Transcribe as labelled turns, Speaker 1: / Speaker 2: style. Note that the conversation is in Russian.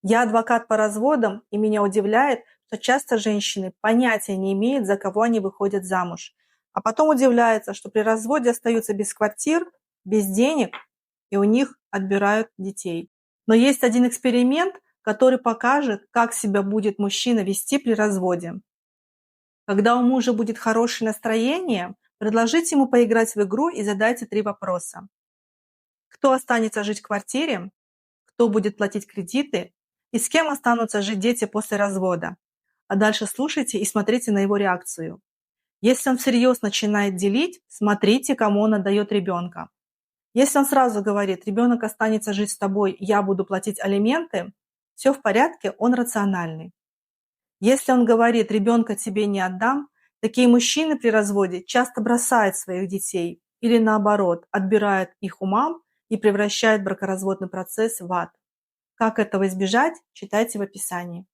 Speaker 1: Я адвокат по разводам, и меня удивляет, что часто женщины понятия не имеют, за кого они выходят замуж. А потом удивляются, что при разводе остаются без квартир, без денег, и у них отбирают детей. Но есть один эксперимент, который покажет, как себя будет мужчина вести при разводе. Когда у мужа будет хорошее настроение, предложите ему поиграть в игру и задайте 3 вопроса. Кто останется жить в квартире? Кто будет платить кредиты и с кем останутся жить дети после развода. А дальше слушайте и смотрите на его реакцию. Если он всерьез начинает делить, смотрите, кому он отдает ребенка. Если он сразу говорит, ребенок останется жить с тобой, я буду платить алименты, все в порядке, он рациональный. Если он говорит, ребенка тебе не отдам, такие мужчины при разводе часто бросают своих детей или наоборот, отбирают их у мам и превращают бракоразводный процесс в ад. Как этого избежать, читайте в описании.